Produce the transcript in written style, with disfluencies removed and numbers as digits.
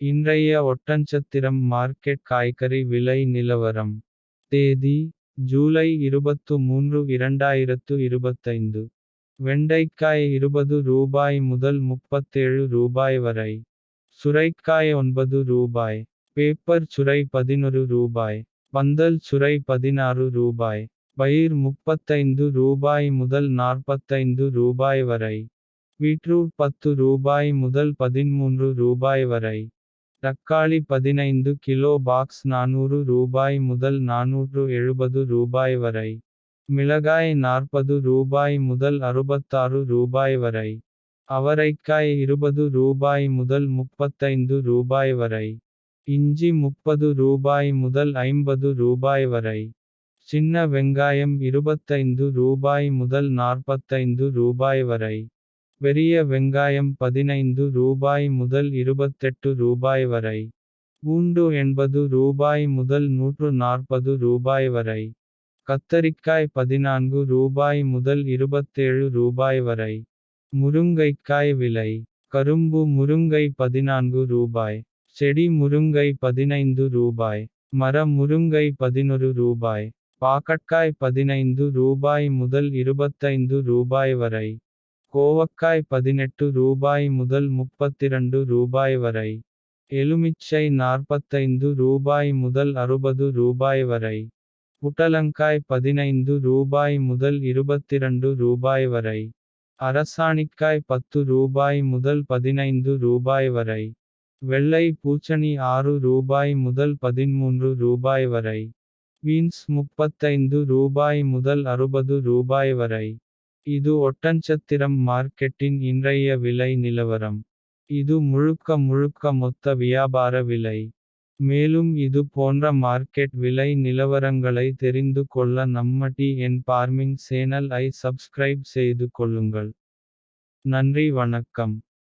இன்றைய ஒட்டன்சத்திரம் மார்க்கெட் காய்கறி விலை நிலவரம். தேதி ஜூலை 23 2025. வெண்டைக்காய் ரூபாய் முதல் ரூபாய் வரை. சுரைக்காய் ரூபாய். பேப்பர் சுரை ரூபாய். பந்தல் சுரை ரூபாய். பயிர் ரூபாய் முதல் ரூபாய் வரை. பீட்ரூட் ரூபாய் முதல் ரூபாய் வரை. தக்காளி 15 கிலோ பாக்ஸ் ரூபாய் முதல் ரூபாய் வரை. மிளகாய் ரூபாய் முதல் ரூபாய் வரை. அவரைக்காய் ரூபாய் முதல் ரூபாய் வரை. இஞ்சி ரூபாய் முதல் ரூபாய் வரை. சின்ன வெங்காயம் ரூபாய் முதல் ரூபாய் வரை. பெரிய வெங்காயம் ரூபாய் முதல் ரூபாய் வரை. பூண்டு ரூபாய் முதல் ரூபாய் வரை. கத்தரிக்காய் ரூபாய் முதல் ரூபாய் வரை. முருங்கைக்காய் விலை. கரும்பு முருங்கை ரூபாய். செடி முருங்கை ரூபாய். மர முருங்கை ரூபாய். பாகற்காய் ரூபாய் முதல் ரூபாய் வரை. கோவக்காய் ரூபாய் முதல் ரூபாய் வரை. எலுமிச்சை ரூபாய் முதல் ரூபாய் வரை. புடலங்காய் ரூபாய் முதல் ரூபாய் வரை. அரசாணிக்காய் ரூபாய் முதல் ரூபாய் வரை. வெள்ளை பூசணி ரூபாய் முதல் ரூபாய் வரை. பீன்ஸ் ரூபாய் முதல் ரூபாய் வரை. இது ஒட்டன்சத்திரம் மார்க்கெட்டின் இன்றைய விலை நிலவரம். இது முழுக்க மொத்த வியாபார விலை. மேலும் இது போன்ற மார்க்கெட் விலை நிலவரங்களை தெரிந்து கொள்ள நம்ம டிஎன் ஃபார்மிங் சேனல் ஐ சப்ஸ்கிரைப் செய்து கொள்ளுங்கள். நன்றி வணக்கம்.